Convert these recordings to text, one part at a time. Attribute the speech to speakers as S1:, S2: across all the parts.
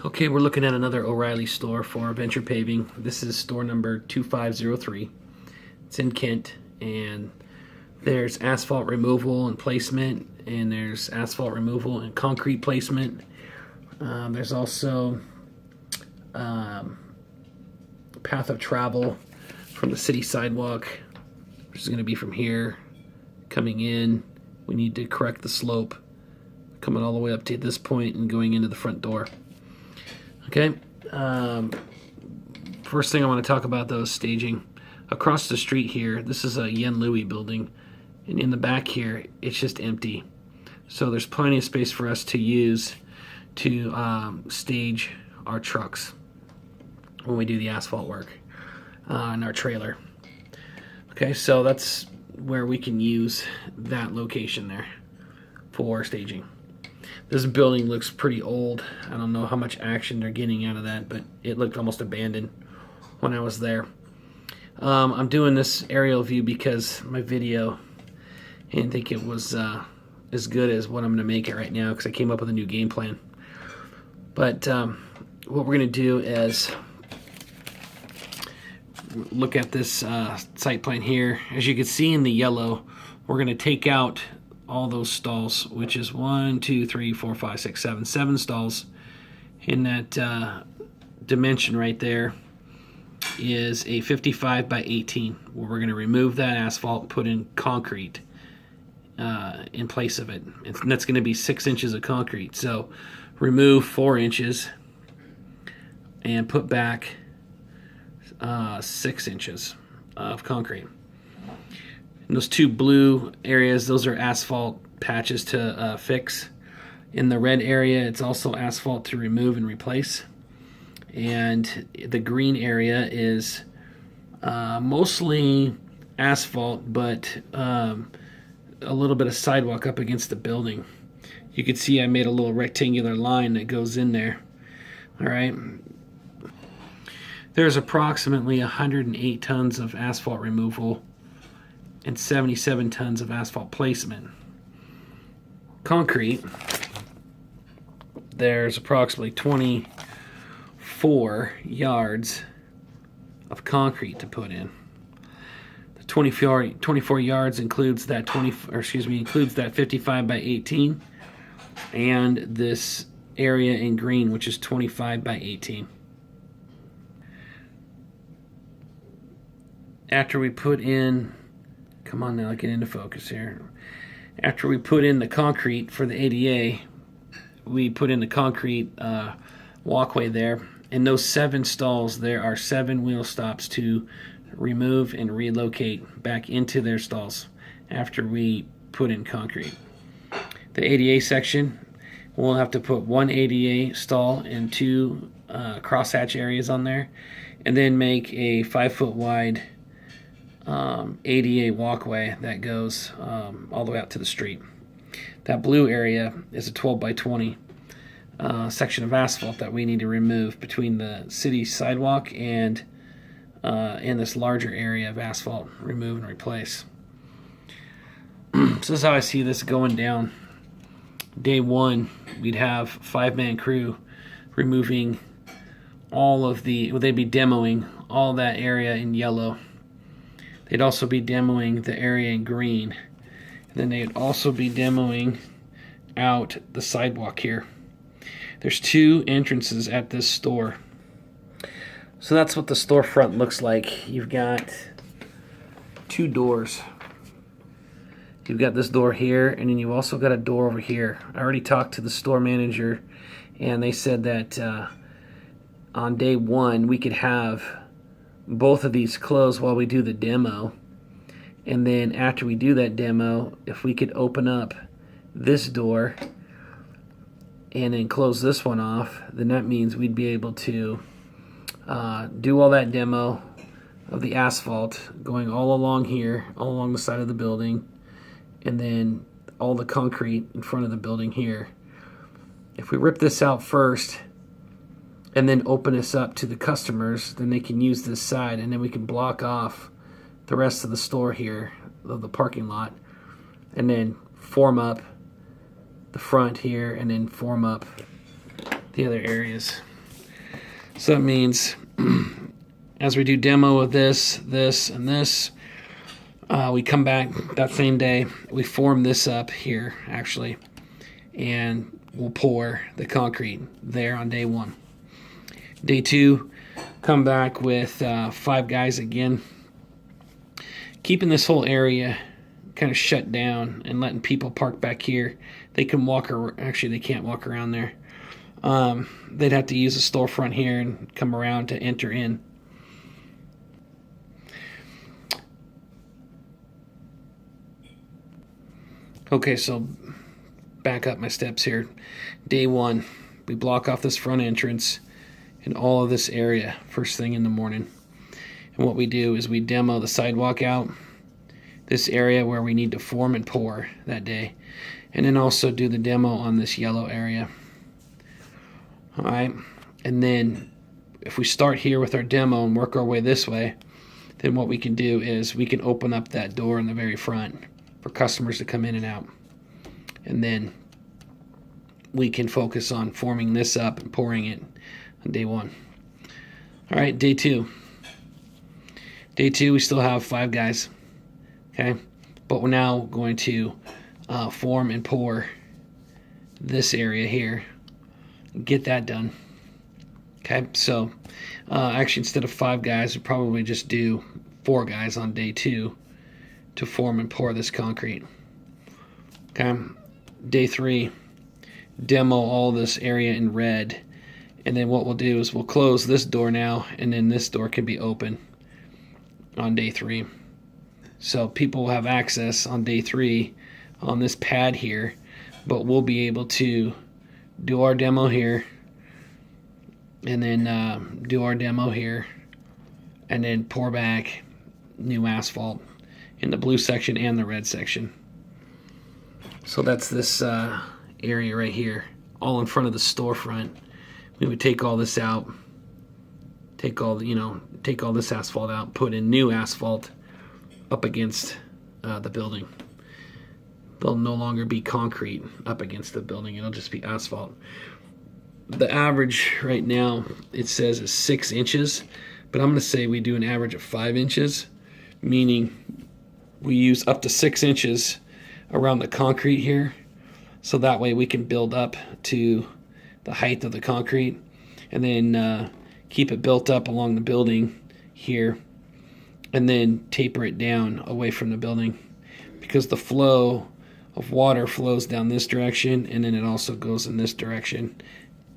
S1: Okay, we're looking at another O'Reilly store for Venture Paving. This is store number 2503. It's in Kent, and there's asphalt removal and placement, and there's asphalt removal and concrete placement. There's also path of travel from the city sidewalk, which is going to be from here coming in. We need to correct the slope coming all the way up to this point and going into the front door. Okay, first thing I want to talk about though is staging. Across the street here, this is a Yen Louie building, and in the back here, it's just empty. So there's plenty of space for us to use to stage our trucks when we do the asphalt work in our trailer. Okay, so that's where we can use that location there for staging. This building looks pretty old. I don't know how much action they're getting out of that, but it looked almost abandoned when I was there. I'm doing this aerial view because my video, I didn't think it was as good as what I'm going to make it right now because I came up with a new game plan. But what we're going to do is look at this site plan here. As you can see in the yellow, we're going to take out all those stalls, which is 1, 2, 3, 4, 5, 6, 7 stalls. In that dimension right there is a 55 by 18, where we're going to remove that asphalt and put in concrete in place of it. And that's going to be 6 inches of concrete. So remove 4 inches and put back 6 inches of concrete. And those two blue areas, those are asphalt patches to fix. In the red area, it's also asphalt to remove and replace. And the green area is mostly asphalt, but a little bit of sidewalk up against the building. You can see I made a little rectangular line that goes in there. All right. There's approximately 108 tons of asphalt removal and 77 tons of asphalt placement. Concrete, there's approximately 24 yards of concrete to put in. The 24 yards includes that includes that 55 by 18 and this area in green, which is 25 by 18. After we put in, come on now, get into focus here. After we put in the concrete for the ADA, we put in the concrete walkway there. In those 7 stalls, there are 7 wheel stops to remove and relocate back into their stalls after we put in concrete. The ADA section, we'll have to put 1 ADA stall and 2 crosshatch areas on there, and then make a 5-foot wide ADA walkway that goes all the way out to the street. That blue area is a 12 by 20 section of asphalt that we need to remove between the city sidewalk and in this larger area of asphalt, remove and replace. So this is how I see this going down. Day 1, we'd have 5-man crew removing all of the, they'd be demoing all that area in yellow. They'd also be demoing the area in green. And then they'd also be demoing out the sidewalk here. There's 2 entrances at this store. So that's what the storefront looks like. You've got 2 doors. You've got this door here, and then you've also got a door over here. I already talked to the store manager, and they said that on day 1 we could have both of these closed while we do the demo, and then after we do that demo, if we could open up this door and then close this one off, then that means we'd be able to do all that demo of the asphalt going all along here, all along the side of the building, and then all the concrete in front of the building here. If we rip this out first and then open this up to the customers, then they can use this side, and then we can block off the rest of the store here, of the parking lot, and then form up the front here, and then form up the other areas. So that means as we do demo of this, this, and this, we come back that same day, we form this up here actually, and we'll pour the concrete there on day 1. Day 2, come back with 5 guys again, keeping this whole area kind of shut down and letting people park back here. They can walk, or actually they can't walk around there. They'd have to use a storefront here and come around to enter in. Okay, so back up my steps here. Day 1, we block off this front entrance and all of this area first thing in the morning. And what we do is we demo the sidewalk out, this area where we need to form and pour that day, and then also do the demo on this yellow area. All right, and then if we start here with our demo and work our way this way, then what we can do is we can open up that door in the very front for customers to come in and out. And then we can focus on forming this up and pouring it on day 1. All right, day 2. Day 2, we still have 5 guys, okay? But we're now going to form and pour this area here. Get that done. Okay, so actually instead of 5 guys, we'll probably just do 4 guys on day 2 to form and pour this concrete. Okay, day 3, demo all this area in red, and then what we'll do is we'll close this door now, and then this door can be open on day 3. So people will have access on day 3 on this pad here, but we'll be able to do our demo here, and then do our demo here, and then pour back new asphalt in the blue section and the red section. So that's this area right here, all in front of the storefront. We would take all this out, take all this asphalt out, put in new asphalt up against the building. There'll no longer be concrete up against the building. It'll just be asphalt. The average right now, it says, is 6 inches, but I'm going to say we do an average of 5 inches, meaning we use up to 6 inches around the concrete here, so that way we can build up to the height of the concrete, and then keep it built up along the building here, and then taper it down away from the building, because the flow of water flows down this direction, and then it also goes in this direction.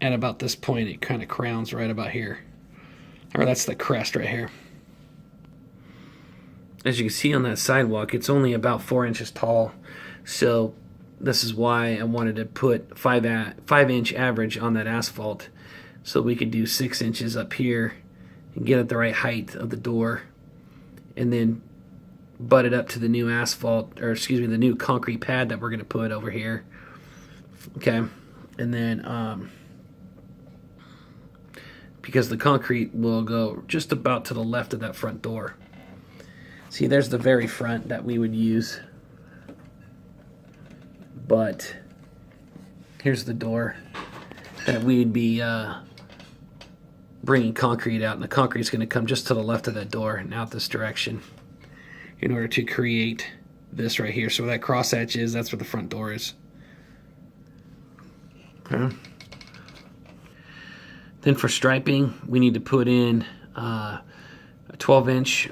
S1: At about this point, it kind of crowns right about here, or that's the crest right here. As you can see on that sidewalk, it's only about 4 inches tall, so this is why I wanted to put 5-inch average on that asphalt, so we could do 6 inches up here and get at the right height of the door, and then butt it up to the new asphalt, or excuse me, the new concrete pad that we're going to put over here. Okay, and then because the concrete will go just about to the left of that front door. See, there's the very front that we would use, but here's the door that we'd be bringing concrete out, and the concrete's going to come just to the left of that door and out this direction in order to create this right here. So where that crosshatch is, that's where the front door is. Okay. Then for striping, we need to put in a 12-inch.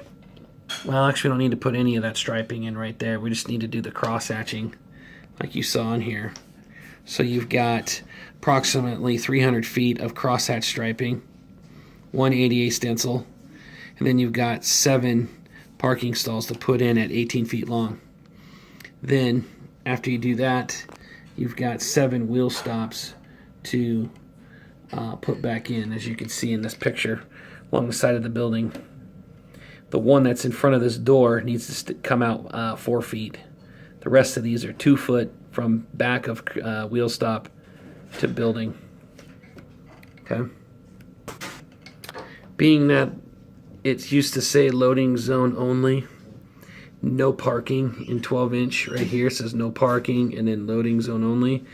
S1: Well, actually, we don't need to put any of that striping in right there. We just need to do the cross-hatching like you saw in here. So you've got approximately 300 feet of crosshatch striping, 188 stencil, and then you've got 7 parking stalls to put in at 18 feet long. Then, after you do that, you've got 7 wheel stops to put back in, as you can see in this picture, along the side of the building. The one that's in front of this door needs to come out 4 feet. The rest of these are 2 foot from back of wheel stop to building. Okay. Being that it's used to say loading zone only, no parking in 12-inch right here, it says no parking and then loading zone only.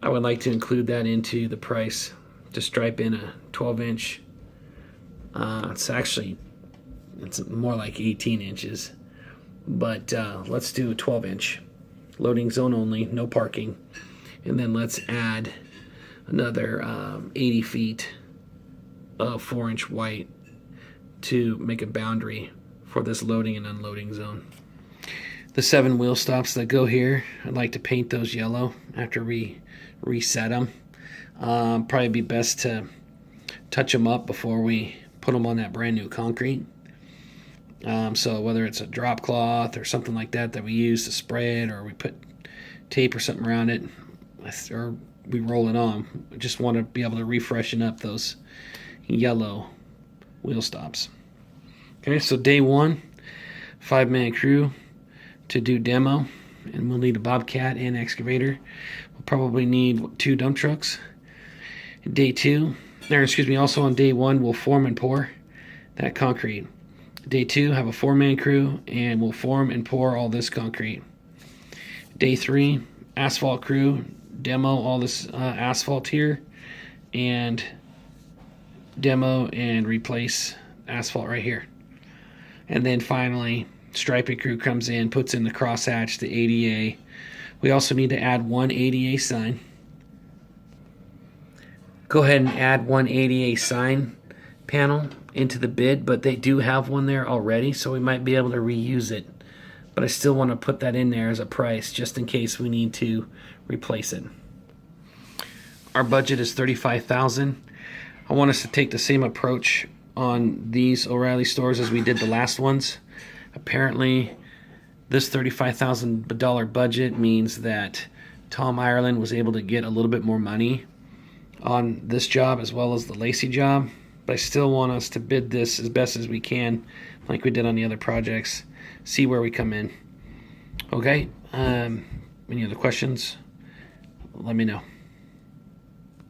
S1: I would like to include that into the price. to stripe in a 12-inch. It's more like 18 inches, but let's do a 12-inch. Loading zone only, no parking. And then let's add another 80 feet of 4-inch white to make a boundary for this loading and unloading zone. The 7 wheel stops that go here, I'd like to paint those yellow after we reset them. Probably be best to touch them up before we put them on that brand new concrete. So whether it's a drop cloth or something like that we use to spray it, or we put tape or something around it, or we roll it on. I just want to be able to refreshen up those yellow wheel stops. Okay, so day 1, 5-man crew to do demo, and we'll need a bobcat and excavator. We'll probably need 2 dump trucks. Day 2, also on day 1, we'll form and pour that concrete. Day 2, have a 4-man crew, and we'll form and pour all this concrete. Day 3, asphalt crew, demo all this asphalt here, and demo and replace asphalt right here. And then finally, striping crew comes in, puts in the crosshatch, the ADA. We also need to add 1 ADA sign. Go ahead and add 1 ADA sign panel into the bid, but they do have one there already, so we might be able to reuse it. But I still want to put that in there as a price just in case we need to replace it. Our budget is $35,000. I want us to take the same approach on these O'Reilly stores as we did the last ones. Apparently, this $35,000 budget means that Tom Ireland was able to get a little bit more money on this job as well as the Lacey job. But I still want us to bid this as best as we can, like we did on the other projects. See where we come in. Okay? Any other questions? Let me know.